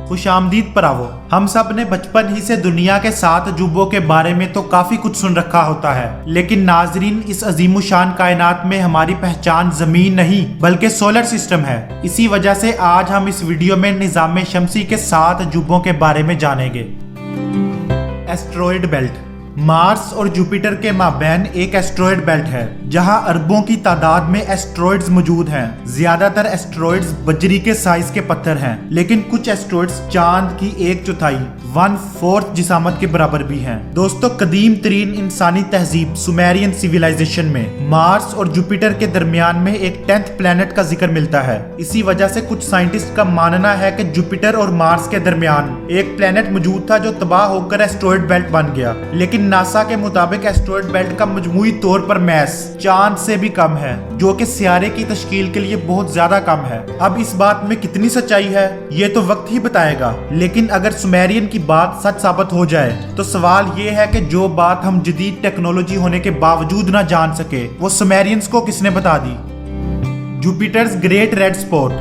खुश आमदीद परावो। हम सब ने बचपन ही से दुनिया के 7 अजूबों के बारे में तो काफी कुछ सुन रखा होता है, लेकिन नाजरीन, इस अजीमुशान कायनात में हमारी पहचान जमीन नहीं बल्कि सोलर सिस्टम है। इसी वजह से आज हम इस वीडियो में निजाम शमसी के 7 अजूबों के बारे में जानेंगे। Asteroid belt. मार्स और जुपिटर के माबैन एक एस्ट्रॉयड बेल्ट है जहां अरबों की तादाद में एस्ट्रॉयड्स मौजूद हैं। ज्यादातर एस्ट्रॉयड्स बजरी के साइज के पत्थर हैं, लेकिन कुछ एस्ट्रॉयड्स चांद की 1/4 1/4 जिसामत के बराबर भी हैं। दोस्तों, कदीम तरीन इंसानी तहजीब सुमेरियन सिविलाइजेशन में मार्स और जुपिटर के दरमियान में एक 10th प्लेनेट का जिक्र मिलता है। इसी वजह से कुछ साइंटिस्ट का मानना है कि जुपिटर और मार्स के दरमियान एक प्लेनेट मौजूद था जो तबाह होकर एस्ट्रॉयड बेल्ट बन गया, लेकिन नासा के मुताबिक एस्ट्रॉयड बेल्ट का मजमूई तौर पर मैस चांद से भी कम है, जो कि सियारे की तश्कील के लिए बहुत ज्यादा कम है। अब इस बात में कितनी सच्चाई है ये तो वक्त ही बताएगा, लेकिन अगर सुमेरियन की बात सच साबित हो जाए तो सवाल ये है कि जो बात हम जदीद टेक्नोलॉजी होने के बावजूद ना जान सके वो सुमेरियंस को किसने बता दी। Jupiter's great red spot.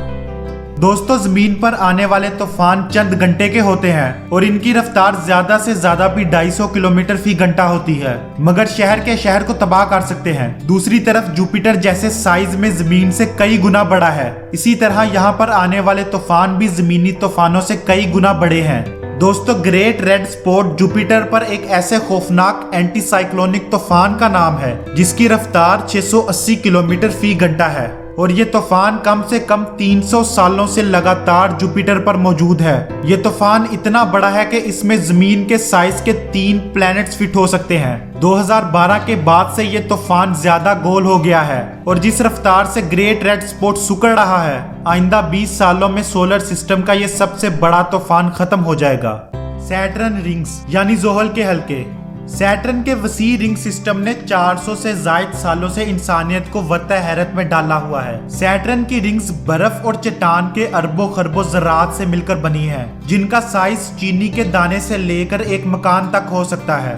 दोस्तों, जमीन पर आने वाले तूफान चंद घंटे के होते हैं और इनकी रफ्तार ज्यादा से ज्यादा भी 250 किलोमीटर फी घंटा होती है, मगर शहर के शहर को तबाह कर सकते हैं। दूसरी तरफ जुपिटर जैसे साइज में जमीन से कई गुना बड़ा है। इसी तरह यहाँ पर आने वाले तूफान भी जमीनी तूफानों से कई गुना बड़े हैं। दोस्तों, ग्रेट रेड स्पॉट जुपिटर पर एक ऐसे खौफनाक एंटी साइक्लोनिक तूफान का नाम है जिसकी रफ्तार 680 किलोमीटर फी घंटा है और ये तूफान कम से कम 300 सालों से लगातार जुपिटर पर मौजूद है। ये तूफान इतना बड़ा है कि इसमें जमीन के साइज के 3 प्लैनेट्स फिट हो सकते हैं। 2012 के बाद से ये तूफान ज्यादा गोल हो गया है और जिस रफ्तार से ग्रेट रेड स्पॉट सुकड़ रहा है, आइंदा 20 सालों में सोलर सिस्टम का ये सबसे बड़ा तूफान खत्म हो जाएगा। सैटर्न रिंग्स यानी जोहल के हल्के। सैटर्न के वसी रिंग सिस्टम ने 400 से जायद सालों से इंसानियत को वरता हैरत में डाला हुआ है। सैटर्न की रिंग्स बर्फ और चट्टान के अरबों खरबों ज़रात से मिलकर बनी है, जिनका साइज चीनी के दाने से लेकर एक मकान तक हो सकता है।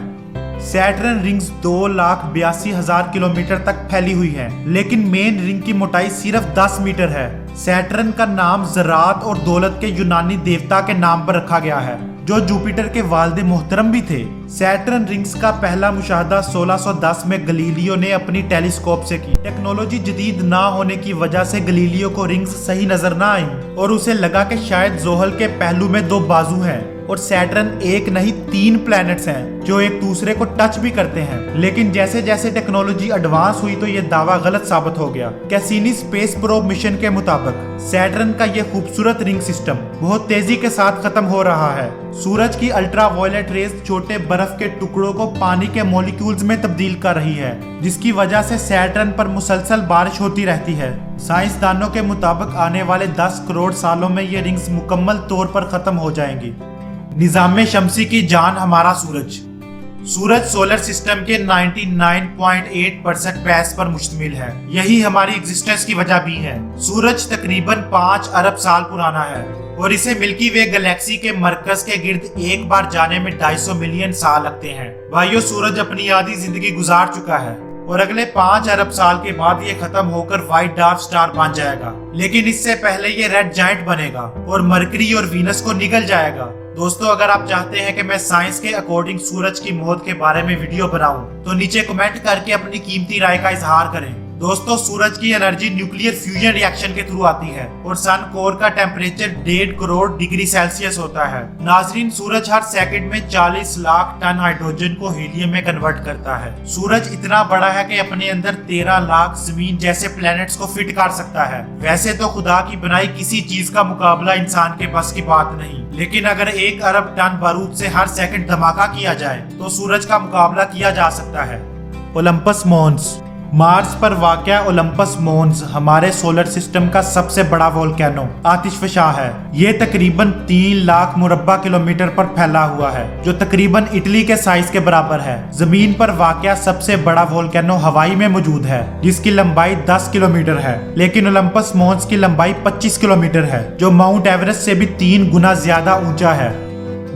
सैटर्न रिंग्स 2,82,000 किलोमीटर तक फैली हुई है, लेकिन मेन रिंग की मोटाई सिर्फ 10 मीटर है। सैटर्न का नाम ज़रात और दौलत के यूनानी देवता के नाम पर रखा गया है, जो जुपिटर के वालिद मोहतरम भी थे। सैटर्न रिंग्स का पहला मुशाहदा 1610 में गलीलियो ने अपनी टेलीस्कोप से की। टेक्नोलॉजी जदीद ना होने की वजह से गलीलियो को रिंग्स सही नजर ना आई और उसे लगा कि शायद जोहल के पहलू में 2 बाजू हैं और सैटर्न एक नहीं 3 प्लैनेट्स हैं जो एक दूसरे को टच भी करते हैं। लेकिन जैसे जैसे टेक्नोलॉजी एडवांस हुई तो ये दावा गलत साबित हो गया। कैसीनी स्पेस प्रोब मिशन के मुताबिक सैटर्न का ये खूबसूरत रिंग सिस्टम बहुत तेजी के साथ खत्म हो रहा है। सूरज की अल्ट्रावायलेट रेज छोटे बर्फ के टुकड़ों को पानी के मॉलिक्यूल्स में तब्दील कर रही है, जिसकी वजह से सैटर्न पर मुसलसल बारिश होती रहती है। साइंसदानों के मुताबिक आने वाले 10 करोड़ सालों में ये रिंग्स मुकम्मल तौर पर खत्म हो जाएंगी। निजाम शमसी की जान हमारा सूरज। सूरज सोलर सिस्टम के 99.8% गैस पर मुश्तमिल है। यही हमारी एग्जिस्टेंस की वजह भी है। सूरज तकरीबन 5 अरब साल पुराना है और इसे मिल्की वे गैलेक्सी के मरकज के गिर्द एक बार जाने में 250 मिलियन साल लगते हैं। भाइयों, सूरज अपनी आधी जिंदगी गुजार चुका है और अगले 5 अरब साल के बाद ये खत्म होकर व्हाइट डार्क स्टार बन जाएगा, लेकिन इससे पहले ये रेड जायंट बनेगा और मरकरी और वीनस को निगल जाएगा। दोस्तों, अगर आप चाहते हैं कि मैं साइंस के अकॉर्डिंग सूरज की मौत के बारे में वीडियो बनाऊं, तो नीचे कमेंट करके अपनी कीमती राय का इजहार करें। दोस्तों, सूरज की एनर्जी न्यूक्लियर फ्यूजन रिएक्शन के थ्रू आती है और सन कोर का टेम्परेचर 1.5 करोड़ डिग्री सेल्सियस होता है। नाजरीन, सूरज हर सेकंड में 40 लाख टन हाइड्रोजन को हीलियम में कन्वर्ट करता है। सूरज इतना बड़ा है कि अपने अंदर 13 लाख जमीन जैसे प्लैनेट्स को फिट कर सकता है। वैसे तो खुदा की बनाई किसी चीज का मुकाबला इंसान के बस की बात नहीं, लेकिन अगर 1 अरब टन बारूद से हर सेकंड धमाका किया जाए तो सूरज का मुकाबला किया जा सकता है। Olympus Mons. मार्स पर वाक़या ओलंपस मोन्स हमारे सोलर सिस्टम का सबसे बड़ा वोल्केनो आतिशफशा है। ये तकरीबन 3 लाख मुरब्बा किलोमीटर पर फैला हुआ है, जो तकरीबन इटली के साइज के बराबर है। जमीन पर वाक़या सबसे बड़ा वोल्केनो हवाई में मौजूद है, जिसकी लंबाई 10 किलोमीटर है, लेकिन ओलंपस मोन्स की लंबाई 25 किलोमीटर है, जो माउंट एवरेस्ट से भी 3 गुना ज्यादा ऊंचा है।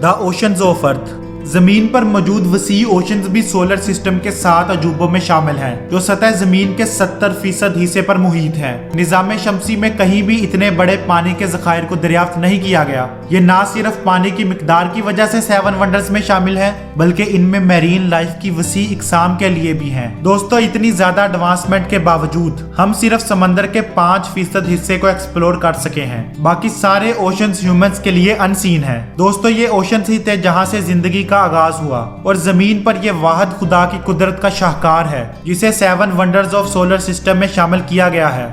The oceans of earth. जमीन पर मौजूद वसी ओशंस भी सोलर सिस्टम के 7 अजूबों में शामिल हैं, जो सतह जमीन के 70% हिस्से पर मुहित है। निजाम शमसी में कहीं भी इतने बड़े पानी के ज़खायर को दरियाफ्त नहीं किया गया। ये ना सिर्फ पानी की मिकदार की वजह से 7 वंडर्स में शामिल है, बल्कि इनमें मैरीन लाइफ की वसी इकसाम के लिए भी है। दोस्तों, इतनी ज्यादा एडवांसमेंट के बावजूद हम सिर्फ समंदर के 5% हिस्से को एक्सप्लोर कर सके हैं। बाकी सारे ओशंस ह्यूमंस के लिए अनसीन है। दोस्तों, ये ओशंस ही थे जहां से जिंदगी का आगाज हुआ, और जमीन पर यह वाहिद खुदा की कुदरत का शाहकार है जिसे 7 वंडर्स ऑफ सोलर सिस्टम में शामिल किया गया है।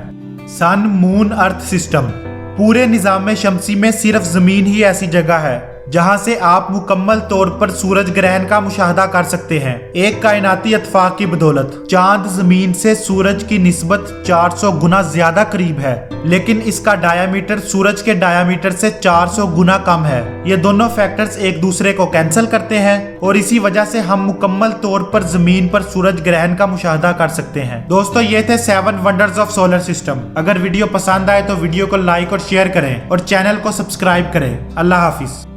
सन, मून, अर्थ सिस्टम। पूरे निजाम शमसी में सिर्फ जमीन ही ऐसी जगह है जहां से आप मुकम्मल तौर पर सूरज ग्रहण का मुशाहदा कर सकते हैं। एक कायनाती इत्तेफाक की बदौलत चांद जमीन से सूरज की निस्बत 400 गुना ज्यादा करीब है, लेकिन इसका डायामीटर सूरज के डायामीटर से 400 गुना कम है। ये दोनों फैक्टर्स एक दूसरे को कैंसिल करते हैं, और इसी वजह से हम मुकम्मल तौर पर जमीन पर सूरज ग्रहण का मुशाहदा कर सकते हैं। दोस्तों, ये थे 7 वंडर्स ऑफ सोलर सिस्टम। अगर वीडियो पसंद आए तो वीडियो को लाइक और शेयर करें, और चैनल को सब्सक्राइब करें। अल्लाह हाफिज।